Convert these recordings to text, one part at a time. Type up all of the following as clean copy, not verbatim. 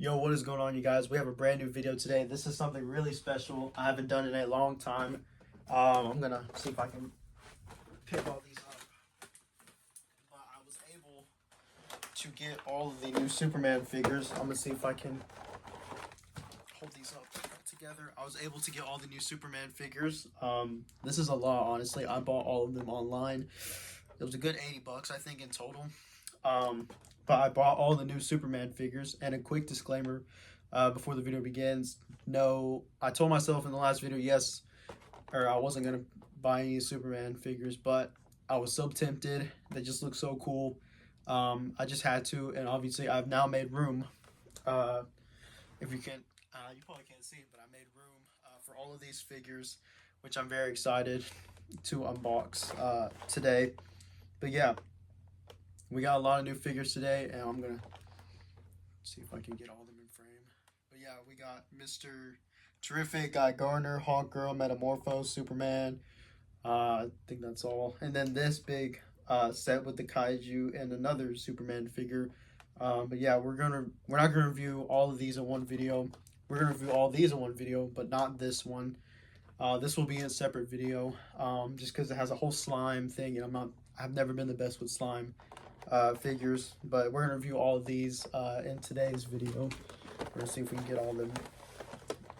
Yo, what is going on, you guys? We have a brand new video today. This is something really special. I haven't done it in a long time. I'm gonna see if I can pick all these up. But I was able to get all of the new Superman figures. I'm gonna see if I can hold these up together. I was able to get all the new Superman figures. This is a lot, honestly. I bought all of them online. It was a good $80, I think, in total. But I bought all the new Superman figures. And a quick disclaimer before the video begins. No, I told myself in the last video, yes, or I wasn't going to buy any Superman figures, but I was so tempted. They just look so cool. I just had to, and obviously I've now made room. If you can, you probably can't see it, but I made room for all of these figures, which I'm very excited to unbox today. But yeah, we got a lot of new figures today, and I'm gonna see if I can get all of them in frame. But yeah, we got Mr. Terrific, Guy Gardner, Hawk Girl, Metamorpho, Superman. I think that's all. And then this big set with the kaiju and another Superman figure. But yeah, we're not gonna review all of these in one video. We're gonna review all these in one video, but not this one. This will be in a separate video, just because it has a whole slime thing, and I've never been the best with slime figures, but we're gonna review all of these in today's video. We're gonna see if we can get all of them,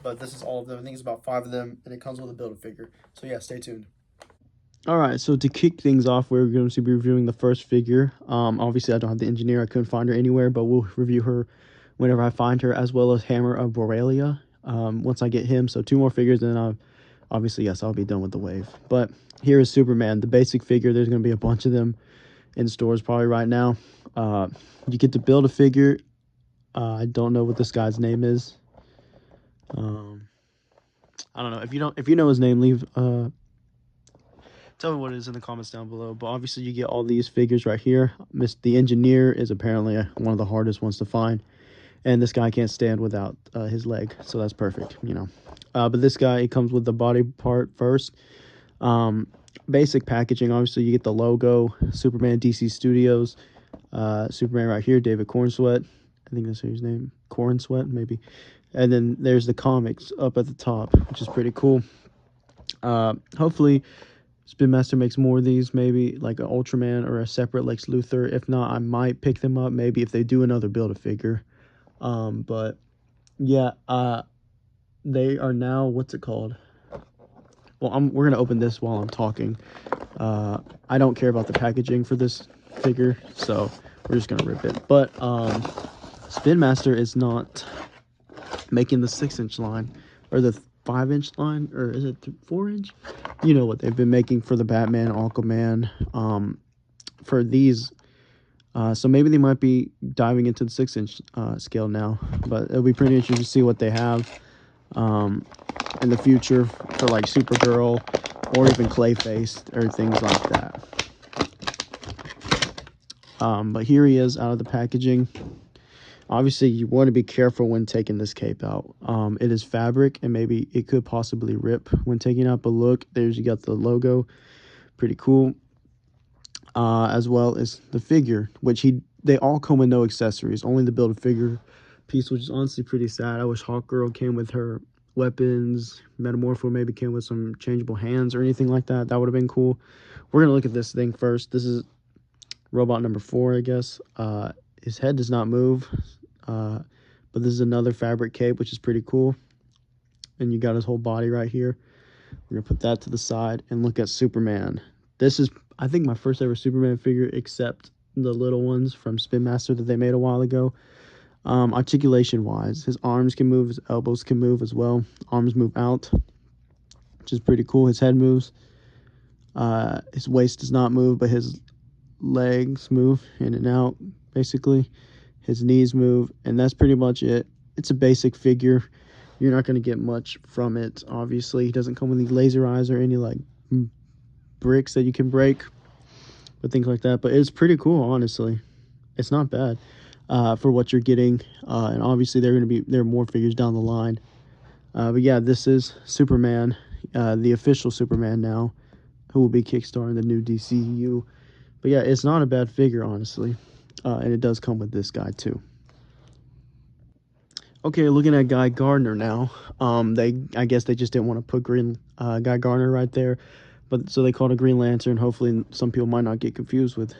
but this is all of them. I think it's about 5 of them, and it comes with a Build-A-Figure. So yeah, stay tuned. All right, so to kick things off, we're going to be reviewing the first figure. Obviously, I don't have the engineer. I couldn't find her anywhere, but we'll review her whenever I find her, as well as Hammer of Borrelia once I get him. So 2 more figures, and then obviously, yes, I'll be done with the wave. But here is Superman, the basic figure. There's going to be a bunch of them in stores probably right now. You get to build a figure. I don't know what this guy's name is. I don't know. If you know his name, leave tell me what it is in the comments down below. But obviously you get all these figures right here. The engineer is apparently one of the hardest ones to find, and this guy can't stand without his leg, so that's perfect, you know. But this guy, he comes with the body part first. Basic packaging. Obviously you get the logo, Superman DC Studios, Superman right here, David Cornsweet, I think that's his name, Cornsweet maybe. And then there's the comics up at the top, which is pretty cool. Hopefully Spin Master makes more of these, maybe like an Ultraman or a separate Lex Luthor. If not, I might pick them up maybe if they do another Build-A-Figure. But yeah, they are now, what's it called? Well, we're gonna open this while I'm talking. I don't care about the packaging for this figure, so we're just gonna rip it. But Spin Master is not making the 6-inch line or the 5-inch line, or is it 4-inch? You know what they've been making for the Batman, Aquaman, for these. So maybe they might be diving into the 6-inch scale now, but it'll be pretty interesting to see what they have in the future for like Supergirl or even Clayface or things like that. But here he is out of the packaging. Obviously, you want to be careful when taking this cape out. It is fabric, and maybe it could possibly rip when taking out. But look, you got the logo, pretty cool. As well as the figure, which they all come with no accessories, only the Build-A-Figure piece, which is honestly pretty sad. I wish Hawk Girl came with her weapons. Metamorpho maybe came with some changeable hands or anything like that. That would have been cool. We're gonna look at this thing first. This is robot number 4, I guess. His head does not move, but this is another fabric cape, which is pretty cool. And you got his whole body right here. We're gonna put that to the side and look at Superman. This is, I think, my first ever Superman figure, except the little ones from Spin Master that they made a while ago. Articulation wise, his arms can move, his elbows can move as well. Arms move out, which is pretty cool. His head moves. His waist does not move, but his legs move in and out. Basically, his knees move, and that's pretty much it. It's a basic figure. You're not going to get much from it. Obviously, he doesn't come with any laser eyes or any like bricks that you can break or things like that, but it's pretty cool. Honestly, it's not bad for what you're getting, and obviously there are more figures down the line. But yeah, this is Superman, the official Superman now, who will be kickstarting the new DCU. But yeah, it's not a bad figure, honestly. And it does come with this guy too. Okay, looking at Guy Gardner now. I guess they just didn't want to put Green Guy Gardner right there, but so they called a Green Lantern. Hopefully, some people might not get confused with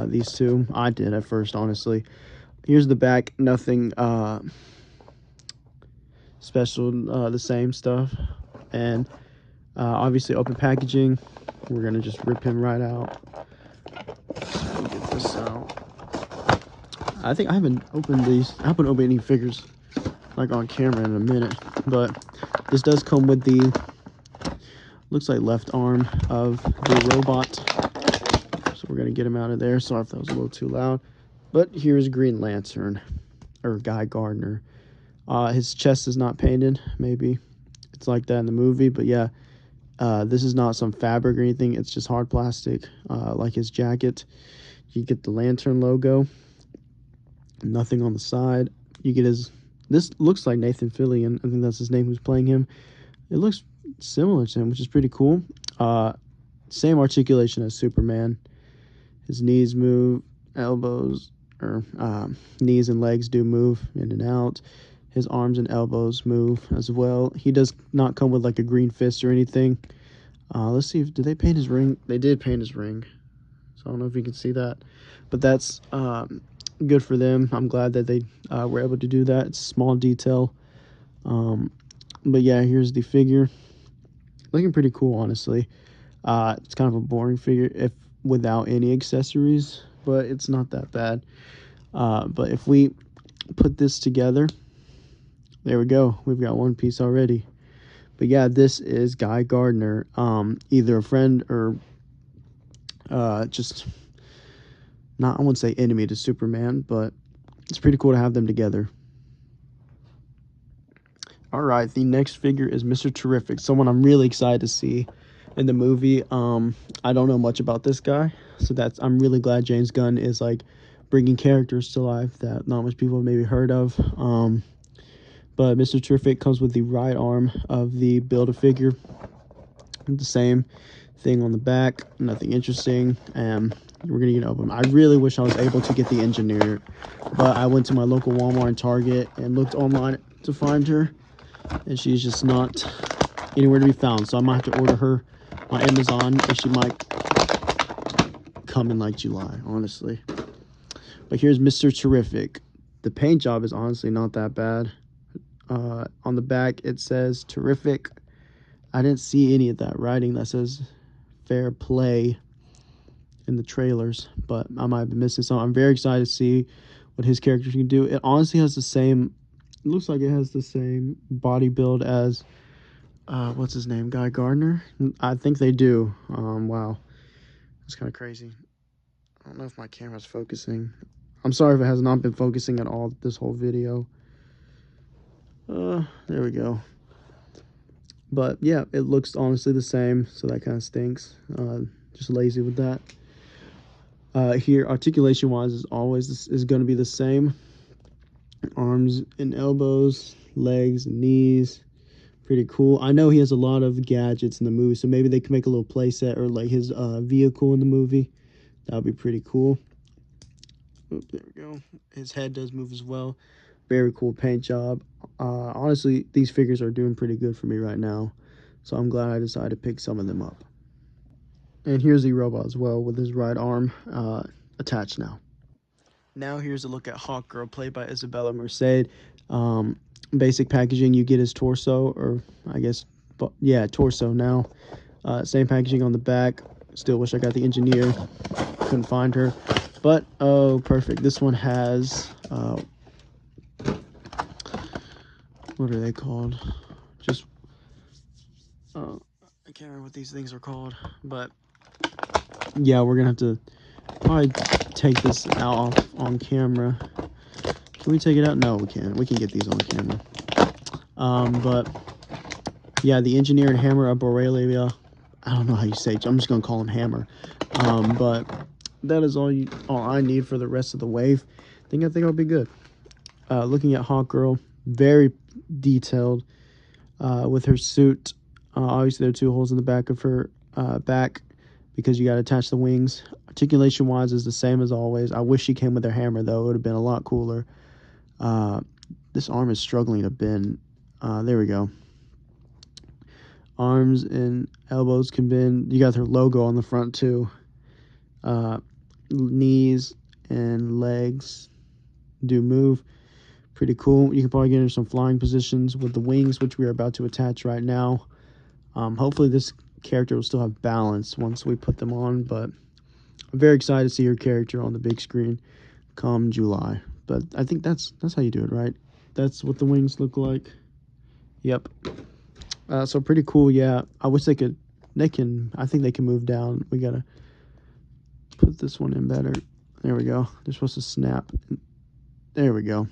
these two. I did at first, honestly. Here's the back. Nothing special. The same stuff, and obviously open packaging. We're gonna just rip him right out. So get this out. I think I haven't opened these. I haven't opened any figures like on camera in a minute, but this does come with the looks like left arm of the robot, so we're gonna get him out of there. Sorry if that was a little too loud, but here's Green Lantern, or Guy Gardner. His chest is not painted. Maybe it's like that in the movie, but yeah, this is not some fabric or anything. It's just hard plastic, like his jacket. You get the Lantern logo, nothing on the side. You get his, this looks like Nathan Fillion. I think that's his name who's playing him. It looks similar to him, which is pretty cool. Same articulation as Superman. His knees move, elbows, or knees and legs do move in and out. His arms and elbows move as well. He does not come with like a green fist or anything. Let's see, did they paint his ring? They did paint his ring. So I don't know if you can see that. But that's good for them. I'm glad that they were able to do that. It's a small detail. But yeah, here's the figure. Looking pretty cool, honestly. It's kind of a boring figure if without any accessories, but it's not that bad. But if we put this together, there we go. We've got one piece already. But yeah, this is Guy Gardner. Either a friend or just not, I wouldn't say enemy to Superman, but it's pretty cool to have them together. All right, the next figure is Mr. Terrific, someone I'm really excited to see in the movie. I don't know much about this guy, so I'm really glad James Gunn is like bringing characters to life that not much people have maybe heard of. But Mr. Terrific comes with the right arm of the Build-A-Figure. The same thing on the back, nothing interesting. We're gonna get open. I really wish I was able to get the engineer, but I went to my local Walmart and Target and looked online to find her, and she's just not anywhere to be found. So I might have to order her on Amazon, and she might come in like July, honestly. But here's Mr. Terrific. The paint job is honestly not that bad. On the back it says Terrific. I didn't see any of that writing that says fair play in the trailers, but I might be missing something. I'm very excited to see what his character can do. It honestly has the same, it looks like it has the same body build as what's his name, Guy Gardner. I think they do. Wow, that's kind of crazy. I don't know if my camera's focusing. I'm sorry if it has not been focusing at all this whole video. There we go. But yeah, it looks honestly the same, so that kind of stinks. Just lazy with that. Here, articulation wise is going to be the same. Arms and elbows, legs and knees, pretty cool. I know he has a lot of gadgets in the movie, so maybe they can make a little play set or like his vehicle in the movie. That would be pretty cool. Oh, there we go. His head does move as well. Very cool paint job. Honestly, these figures are doing pretty good for me right now, so I'm glad I decided to pick some of them up. And here's the robot as well with his right arm attached now. Now here's a look at Hawkgirl, played by Isabella Merced. Basic packaging, you get his torso, or I guess, yeah, torso now. Same packaging on the back. Still wish I got the engineer. Couldn't find her. But, oh, perfect. This one has, what are they called? Just, I can't remember what these things are called. But, yeah, we're going to have to probably take this out on camera. Can we take it out? No, we can't. We can get these on camera. But, yeah, the engineer and hammer of Borrelia. I don't know how you say it. I'm just going to call him Hammer. But that is all I need for the rest of the wave. I think I'll be good. Looking at Hawkgirl, very detailed with her suit. Obviously, there are 2 holes in the back of her back because you got to attach the wings. Articulation wise is the same as always. I wish she came with her hammer though. It would have been a lot cooler. This arm is struggling to bend. There we go. Arms and elbows can bend. You got their logo on the front too. Knees and legs do move. Pretty cool. You can probably get into some flying positions with the wings, which we are about to attach right now. Hopefully this character will still have balance once we put them on, but I'm very excited to see her character on the big screen come July. But I think that's how you do it, right? That's what the wings look like. Yep. So pretty cool. Yeah, I wish I think they can move down. We gotta put this one in better. There we go. They're supposed to snap. There we go.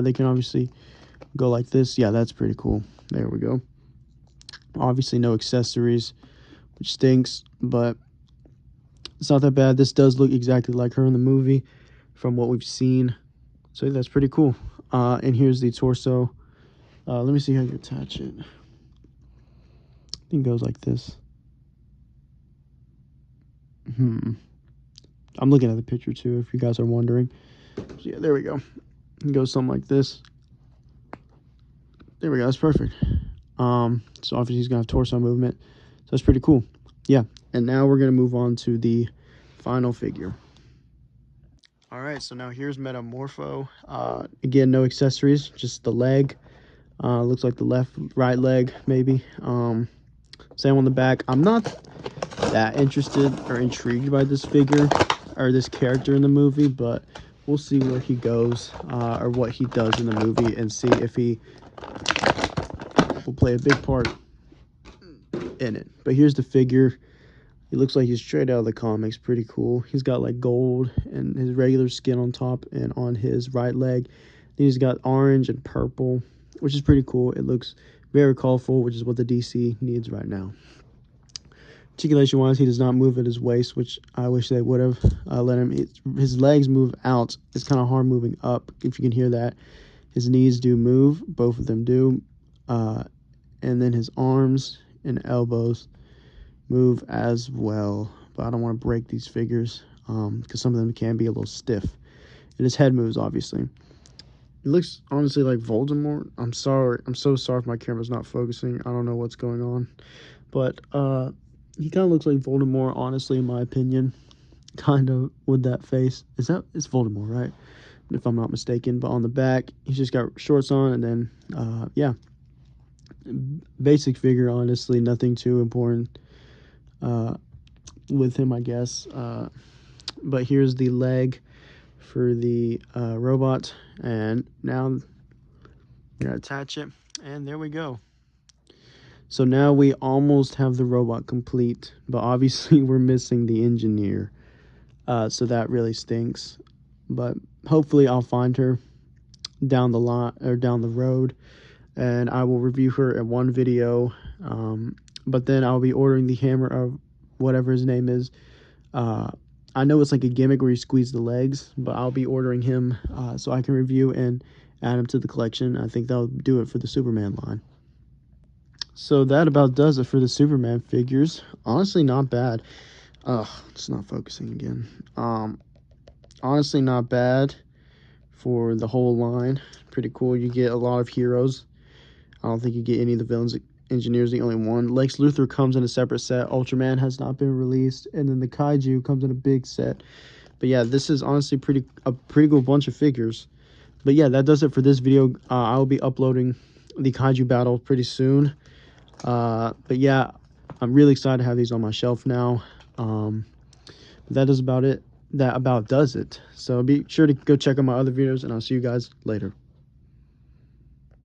They can obviously go like this. Yeah, that's pretty cool. There we go. Obviously no accessories, which stinks, but it's not that bad. This does look exactly like her in the movie from what we've seen. So that's pretty cool. And here's the torso. Let me see how you attach it. I think it goes like this. I'm looking at the picture too, if you guys are wondering. So yeah, there we go. It goes something like this. There we go. That's perfect. So obviously he's gonna have torso movement. So that's pretty cool. Yeah. And now we're gonna move on to the final figure. All right. So now here's Metamorpho. Again, no accessories, just the leg. Looks like the right leg maybe. Same on the back. I'm not that interested or intrigued by this figure or this character in the movie, but we'll see where he goes or what he does in the movie and see if he will play a big part in it. But here's the figure. He looks like he's straight out of the comics. Pretty cool. He's got like gold and his regular skin on top and on his right leg. Then he's got orange and purple, which is pretty cool. It looks very colorful, which is what the DC needs right now. Articulation wise, he does not move at his waist, which I wish they would have let him. His legs move out. It's kind of hard moving up, if you can hear that. His knees do move. Both of them do. And then his arms and elbows move as well. But I don't want to break these figures because some of them can be a little stiff. And his head moves, obviously. It looks honestly like Voldemort. I'm sorry. I'm so sorry if my camera's not focusing. I don't know what's going on. But he kind of looks like Voldemort, honestly, in my opinion. Kind of with that face. It's Voldemort, right? If I'm not mistaken. But on the back, he's just got shorts on. And then, yeah. Basic figure, honestly. Nothing too important with him, I guess. But here's the leg for the robot. And now I'm going to attach it. And there we go. So now we almost have the robot complete, but obviously we're missing the engineer. So that really stinks. But hopefully I'll find her down the line or down the road, and I will review her in one video. But then I'll be ordering the hammer of whatever his name is. I know it's like a gimmick where you squeeze the legs, but I'll be ordering him so I can review and add him to the collection. I think that'll do it for the Superman line. So that about does it for the Superman figures. Honestly, not bad. It's not focusing again. Honestly, not bad for the whole line. Pretty cool. You get a lot of heroes. I don't think you get any of the villains. Engineer's the only one. Lex Luthor comes in a separate set. Ultraman has not been released. And then the Kaiju comes in a big set. But yeah, this is honestly a pretty cool bunch of figures. But yeah, that does it for this video. I will be uploading the Kaiju battle pretty soon. But yeah, I'm really excited to have these on my shelf now. That is about it. That about does it. So be sure to go check out my other videos, and I'll see you guys later.